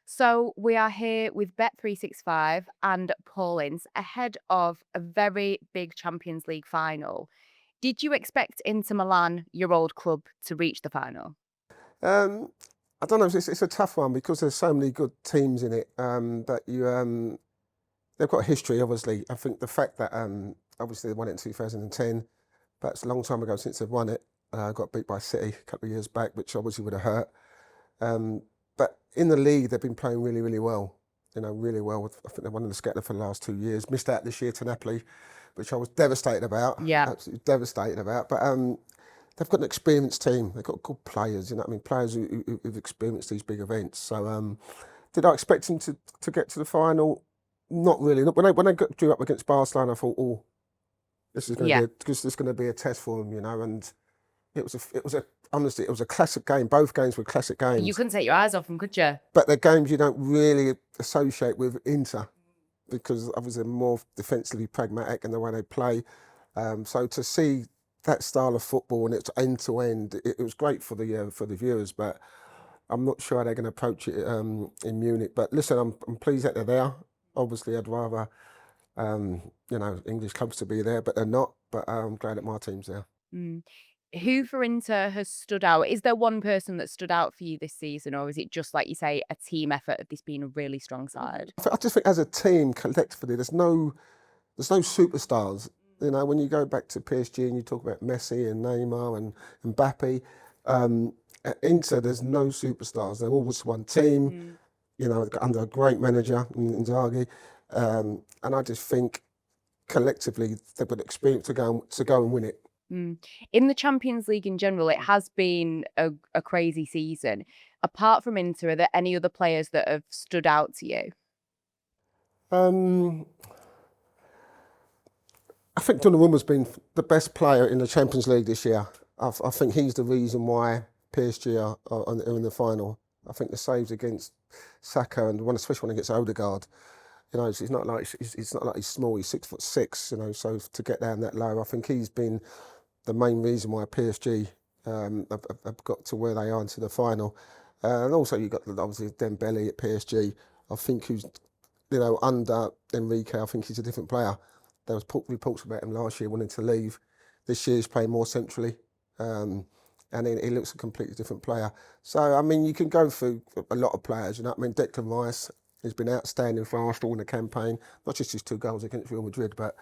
So we are here with Bet365 and Paul Ince ahead of a very big Champions League final. Did you expect Inter Milan, your old club, to reach the final? Um, I don't know. It's a tough one because there's so many good teams in it. But they've got a history, obviously. I think the fact that obviously they won it in 2010, that's a long time ago since they've won it. Got beat by City a couple of years back, which obviously would have hurt. But in the league, they've been playing really, really well. Really well. I think they won the Scatler for the last 2 years. Missed out this year to Napoli, which I was devastated about. Yeah. Absolutely devastated about. But they've got an experienced team. They've got good players. Players who've experienced these big events. So did I expect them to get to the final? Not really. When they drew up against Barcelona, I thought, oh, this is going to be a test for them, And honestly, it was a classic game. Both games were classic games. You couldn't take your eyes off them, could you? But they're games you don't really associate with Inter because obviously they're more defensively pragmatic in the way they play. So to see that style of football and it's end to end, it was great for the viewers. But I'm not sure how they're going to approach it in Munich. But listen, I'm pleased that they're there. Obviously, I'd rather English clubs to be there, but they're not. But I'm glad that my team's there. Who for Inter has stood out? Is there one person that stood out for you this season, or is it just, like you say, a team effort of this being a really strong side? I just think as a team, collectively, there's no superstars. When you go back to PSG and you talk about Messi and Neymar and Mbappe, at Inter, there's no superstars. They're all just one team, under a great manager, Inzaghi. And I just think collectively they've got experience to go and win it. In the Champions League in general, it has been a crazy season. Apart from Inter, are there any other players that have stood out to you? I think Donnarumma's been the best player in the Champions League this year. I think he's the reason why PSG are in the final. I think the saves against Saka and especially one against Odegaard. It's not like he's small. He's 6'6". So to get down that low, I think he's been the main reason why PSG have got to where they are into the final. And also you've got obviously Dembele at PSG. I think who's under Enrique. I think he's a different player. There was reports about him last year wanting to leave. This year he's playing more centrally, and he looks a completely different player. So you can go through a lot of players. Declan Rice has been outstanding for Arsenal in the campaign. Not just his 2 goals against Real Madrid, but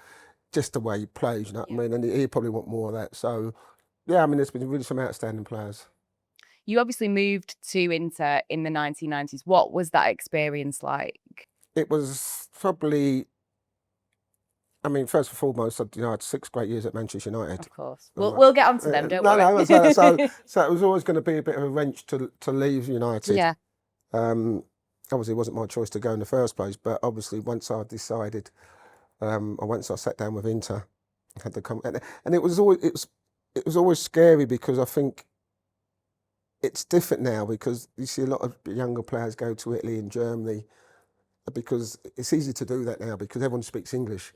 just the way he plays. And he probably want more of that. So yeah, there's been really some outstanding players. You obviously moved to Inter in the 1990s. What was that experience like? It was probably. First and foremost, I had 6 great years at Manchester United. Of course. We'll get on to them, don't worry. No, so it was always going to be a bit of a wrench to leave United. Yeah. Obviously, it wasn't my choice to go in the first place, but obviously once I decided, once I sat down with Inter, had the and it was always scary because I think it's different now because you see a lot of younger players go to Italy and Germany because it's easy to do that now because everyone speaks English.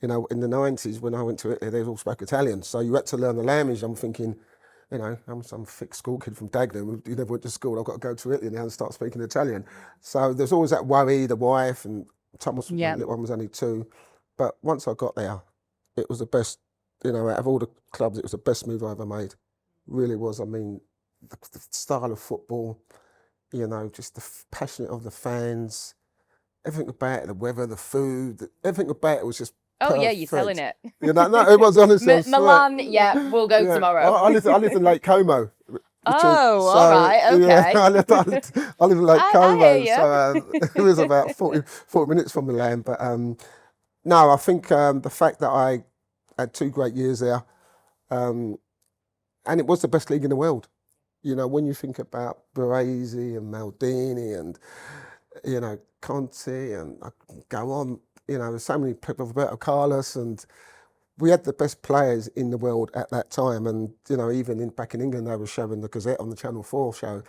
In the 90s, when I went to Italy, they all spoke Italian. So you had to learn the language. I'm thinking, I'm some thick school kid from Dagenham who never went to school. I've got to go to Italy now and start speaking Italian. So there's always that worry, the wife, and Thomas, the little one was only 2. But once I got there, it was the best, out of all the clubs, it was the best move I ever made. Really was. The style of football, just the passion of the fans, everything about it, the weather, the food, everything about it was just perfect. Yeah, you're selling it. No, it was honestly. Milan, we'll go tomorrow. I lived in Lake Como. All right, okay. Yeah, I live in Lake Como, I hear so it was about 40 minutes from Milan. But no, I think the fact that I had 2 great years there, and it was the best league in the world. When you think about Baresi and Maldini and Conte and I can go on, there's so many people, Roberto Carlos, and we had the best players in the world at that time. And even back in England, they were showing the Gazette on the Channel 4 show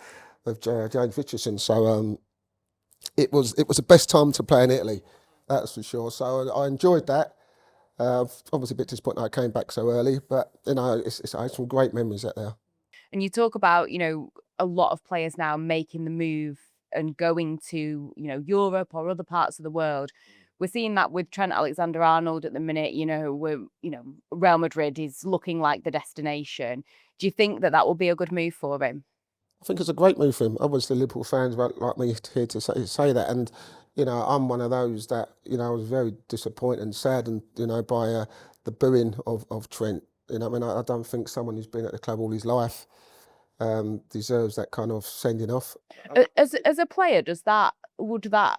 of James Richardson. So it was the best time to play in Italy, that's for sure. So I enjoyed that. Obviously a bit disappointed I came back so early, but I had some great memories out there. And you talk about, a lot of players now making the move and going to, Europe or other parts of the world. We're seeing that with Trent Alexander Arnold at the minute. Real Madrid is looking like the destination. Do you think that will be a good move for him? I think it's a great move for him. Obviously, Liverpool fans won't like me here to say that, and I'm one of those that I was very disappointed and saddened, by the booing of Trent. I don't think someone who's been at the club all his life deserves that kind of sending off. As a player, would that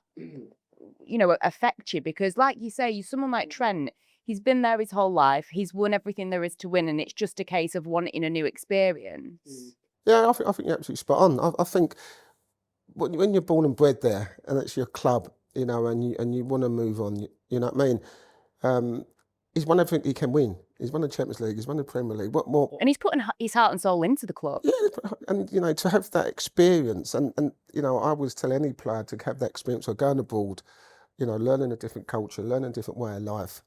affect you? Because, like you say, someone like Trent, he's been there his whole life. He's won everything there is to win, and it's just a case of wanting a new experience. Yeah, I think you're absolutely spot on. I think when you're born and bred there, and it's your club, and you want to move on, you know what I mean? He's won everything he can win. He's won the Champions League. He's won the Premier League. What more? And he's putting his heart and soul into the club. Yeah, and to have that experience, and I always tell any player to have that experience of going abroad, learning a different culture, learning a different way of life.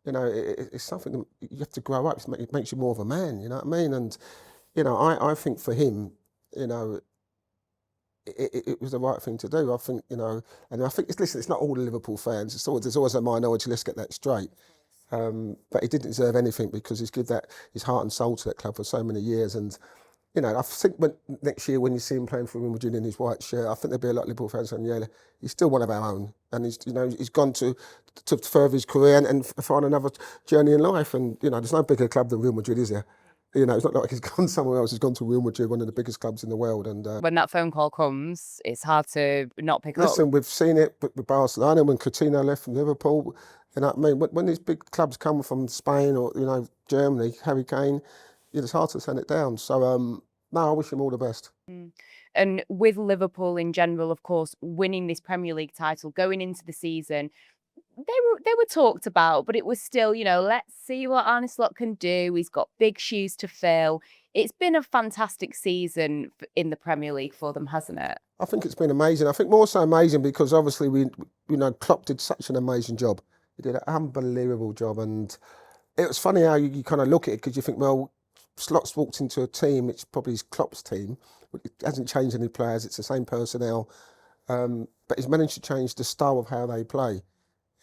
It's something that you have to grow up. It makes you more of a man. You know what I mean? And I think for him, it was the right thing to do. I think, and I think it's not all the Liverpool fans. There's always a minority. Let's get that straight. But he didn't deserve anything because he's given his heart and soul to that club for so many years. And I think next year when you see him playing for Real Madrid in his white shirt, I think there'll be a lot of Liverpool fans saying, yeah, he's still one of our own, and he's gone to further his career and find another journey in life. And there's no bigger club than Real Madrid, is there? It's not like he's gone somewhere else. He's gone to Real Madrid, one of the biggest clubs in the world. And when that phone call comes, it's hard to not pick up. Listen, we've seen it with Barcelona when Coutinho left from Liverpool. You know what I mean? When these big clubs come from Spain or Germany, Harry Kane, it's hard to send it down. So no, I wish him all the best. And with Liverpool in general, of course, winning this Premier League title, going into the season, they were talked about, but it was still, let's see what Arne Slot can do. He's got big shoes to fill. It's been a fantastic season in the Premier League for them, hasn't it? I think it's been amazing. I think more so amazing because obviously Klopp did such an amazing job. He did an unbelievable job, and it was funny how you kind of look at it because you think, well, Slot's walked into a team, it's probably his Klopp's team. It hasn't changed any players. It's the same personnel, but he's managed to change the style of how they play.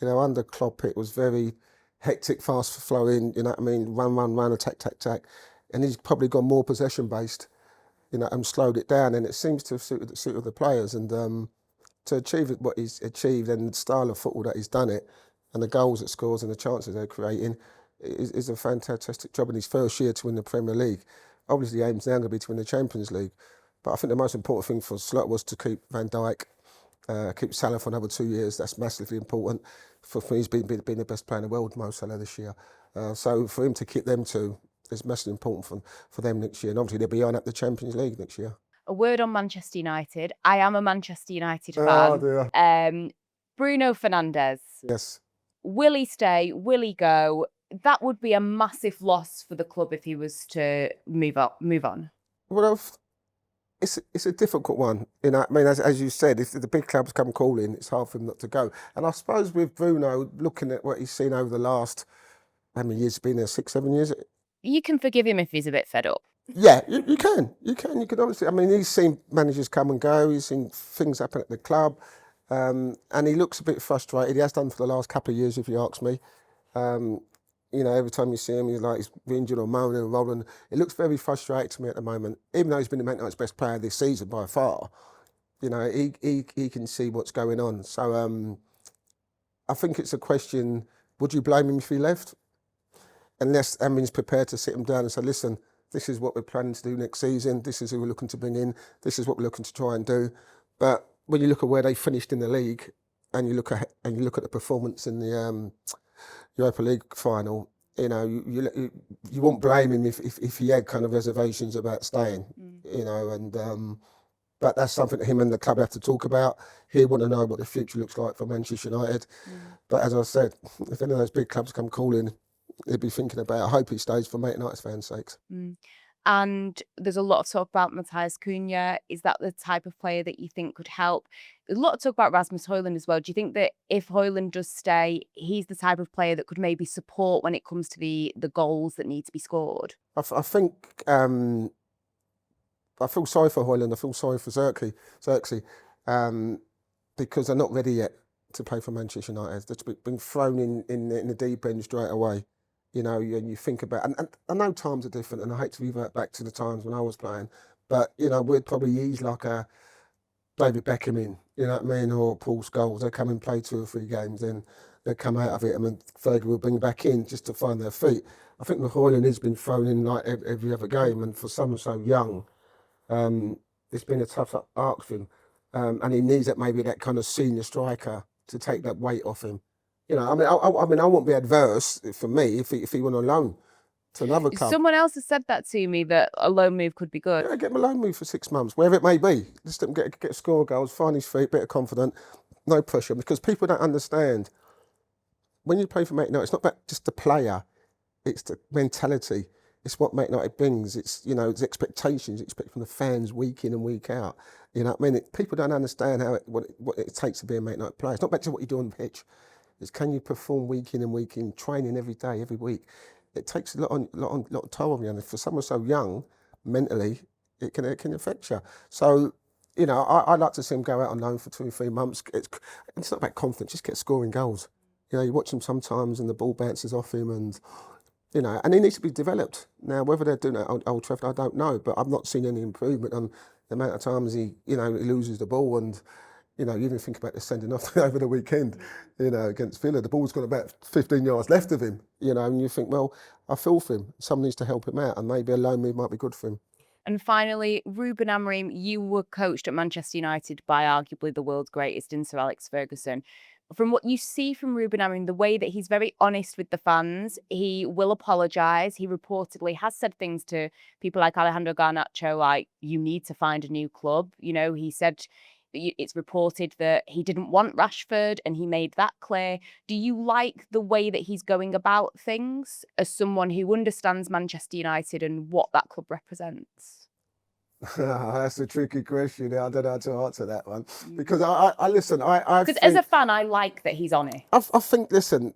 Under Klopp, it was very hectic, fast flowing, run, attack. And he's probably gone more possession based, and slowed it down. And it seems to have suited the players. And to achieve what he's achieved and the style of football that he's done it, and the goals it scores and the chances they're creating, is a fantastic job in his first year to win the Premier League. Obviously, the aim's now going to be to win the Champions League. But I think the most important thing for Slot was to keep Van Dijk, keep Salah for another 2 years. That's massively important. For me, he's been the best player in the world, Mo Salah, this year. So for him to keep them two is massively important for them next year. And obviously they'll be on at the Champions League next year. A word on Manchester United. I am a Manchester United fan. Oh dear. Bruno Fernandes. Yes. Will he stay? Will he go? That would be a massive loss for the club if he was to move on. Well, it's a difficult one. As you said, if the big clubs come calling, it's hard for him not to go. And I suppose with Bruno, looking at what he's seen over the last, how many years he's been there, 6, 7 years? You can forgive him if he's a bit fed up. Yeah, you can. You can obviously. He's seen managers come and go. He's seen things happen at the club. And he looks a bit frustrated. He has done for the last couple of years, if you ask me. Every time you see him, he's injured or moaning and rolling. It looks very frustrating to me at the moment. Even though he's been the Man United's best player this season by far, he can see what's going on. So I think it's a question, would you blame him if he left? Unless Amorim's prepared to sit him down and say, listen, this is what we're planning to do next season. This is who we're looking to bring in. This is what we're looking to try and do. But when you look at where they finished in the league, and you look at the performance in the Europa League final, you won't blame him if he had kind of reservations about staying, but that's something that him and the club have to talk about. He want to know what the future looks like for Manchester United. But as I said, if any of those big clubs come calling, he'd be thinking about, I hope he stays for Man United's fans' sakes. And there's a lot of talk about Matthias Cunha. Is that the type of player that you think could help? There's a lot of talk about Rasmus Hojlund as well. Do you think that if Hojlund does stay, he's the type of player that could maybe support when it comes to the goals that need to be scored? I think I feel sorry for Hojlund. I feel sorry for Xerxes. because they're not ready yet to play for Manchester United. They've been thrown in the deep end straight away. You know, and you think about, and I know times are different, and I hate to revert back to the times when I was playing, but, you know, we'd probably use like a David Beckham in, you know what I mean, or Paul Scholes. They come and play 2 or 3 games, then they come out of it, and then Fergie will bring back in just to find their feet. I think the Hojlund has been thrown in like every other game, and for someone so young, it's been a tough arc for him, and he needs that kind of senior striker to take that weight off him. You know, I mean, I won't be adverse for me if he went on loan to another club. Someone else has said that to me, that a loan move could be good. Yeah, get him a loan move for 6 months, wherever it may be. Just let him get score goals, find his feet, bit of confidence, no pressure, because people don't understand. When you play for Man United, it's not about just the player, it's the mentality. It's what Man United brings. It's, you know, it's expectations, expect from the fans week in and week out. You know what I mean? People don't understand what it takes to be a Man United player. It's not about just what you do on the pitch. It's can you perform week in and week in, training every day, every week. It takes a lot of toll on you, and for someone so young, mentally, it can affect you. So, you know, I'd like to see him go out on loan for 2 or 3 months. It's not about confidence, just get scoring goals. You know, you watch him sometimes and the ball bounces off him, and, you know, and he needs to be developed. Now, whether they're doing that at Old Trafford, I don't know, but I've not seen any improvement on the amount of times he loses the ball. And, you know, you even think about the sending off over the weekend, you know, against Villa. The ball's got about 15 yards left of him, you know, and you think, well, I feel for him. Someone needs to help him out, and maybe a loan move might be good for him. And finally, Ruben Amorim, you were coached at Manchester United by arguably the world's greatest in Sir Alex Ferguson. From what you see from Ruben Amorim, the way that he's very honest with the fans, he will apologise. He reportedly has said things to people like Alejandro Garnacho, like, you need to find a new club. You know, he said, it's reported that he didn't want Rashford, and he made that clear. Do you like the way that he's going about things as someone who understands Manchester United and what that club represents? That's a tricky question. I don't know how to answer that one, because I listen. Because as a fan, I like that he's honest. I think, listen,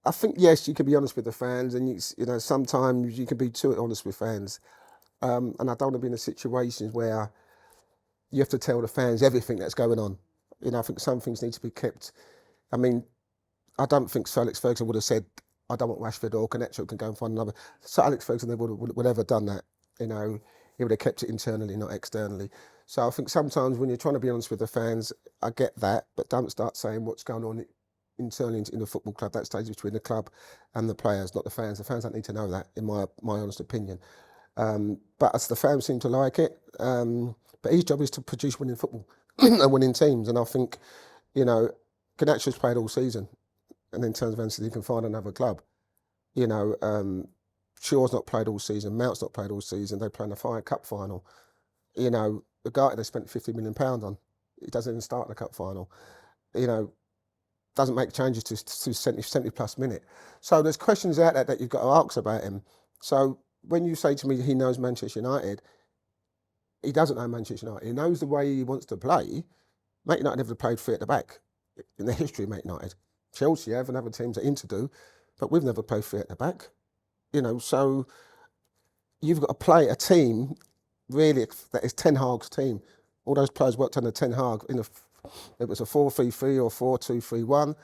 I think, yes, you can be honest with the fans, and you know, sometimes you can be too honest with fans, and I don't want to be in a situation where you have to tell the fans everything that's going on. You know, I think some things need to be kept. I mean, I don't think Sir Alex Ferguson would have said, I don't want Rashford, or Garnacho can go and find another. Sir Alex Ferguson would have done that. You know, he would have kept it internally, not externally. So I think sometimes when you're trying to be honest with the fans, I get that, but don't start saying what's going on internally in the football club. That stays between the club and the players, not the fans. The fans don't need to know that, in my honest opinion. But as the fans seem to like it, but his job is to produce winning football and winning teams. And I think, you know, Garnacho's played all season, and in terms of answer, he can find another club. You know, Shaw's not played all season, Mount's not played all season. They play in the Fire Cup final. You know, the guy they spent £50 million on, he doesn't even start in the cup final. You know, doesn't make changes to 70 plus minute. So there's questions out there that you've got to ask about him. So when you say to me he knows Manchester United, he doesn't know Manchester United. He knows the way he wants to play. Man United never played 3 at the back in the history of Man United. Chelsea have, and other teams that Ince do, but we've never played 3 at the back. You know, so you've got to play a team really that is Ten Hag's team. All those players worked under Ten Hag it was a 4-3-3 or 4-2-3-1.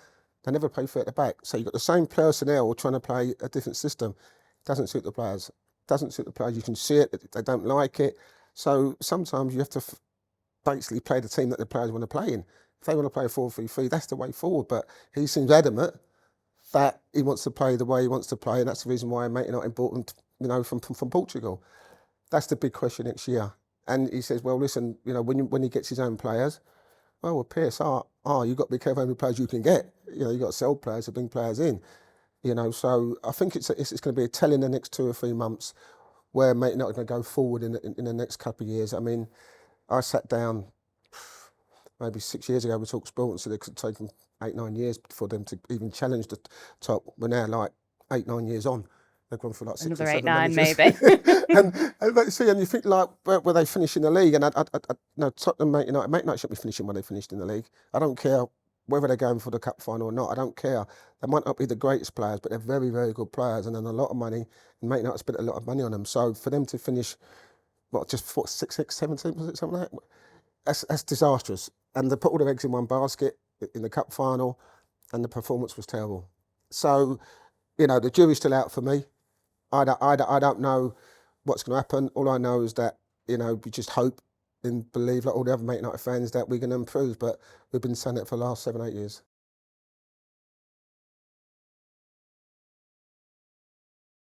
They never played 3 at the back. So you've got the same personnel trying to play a different system. Doesn't suit the players. Doesn't suit the players. You can see it. They don't like it. So sometimes you have to basically play the team that the players want to play in. If they want to play a 4-3-3, that's the way forward. But he seems adamant that he wants to play the way he wants to play, and that's the reason why Man United bought him, you know, from Portugal. That's the big question next year. And he says, well, listen, you know, when he gets his own players, well, with PSR, you've got to be careful how many players you can get. You know, you've got to sell players to bring players in. You know, so I think it's going to be a tell in the next 2 or 3 months where Man United are going to go forward in the next couple of years. I mean, I sat down maybe 6 years ago with talkSPORT and said it could take them 8-9 years for them to even challenge the top. We're now like 8-9 years on. They've gone for like 6 Another or 7 8-9 managers. and you think, like, where they finish in the league, and no, Tottenham, Man United shouldn't be finishing when they finished in the league. I don't care whether they're going for the cup final or not. I don't care. They might not be the greatest players, but they're very, very good players, and then a lot of money, and Man United spent a lot of money on them. So for them to finish, what, just 6, 7, was it something like that? that's disastrous. And they put all their eggs in one basket in the cup final, and the performance was terrible. So, you know, the jury's still out for me. I don't know what's going to happen. All I know is that, you know, we just hope and believe, like all the other Man United fans, that we're going to improve. But we've been saying it for the last 7-8 years.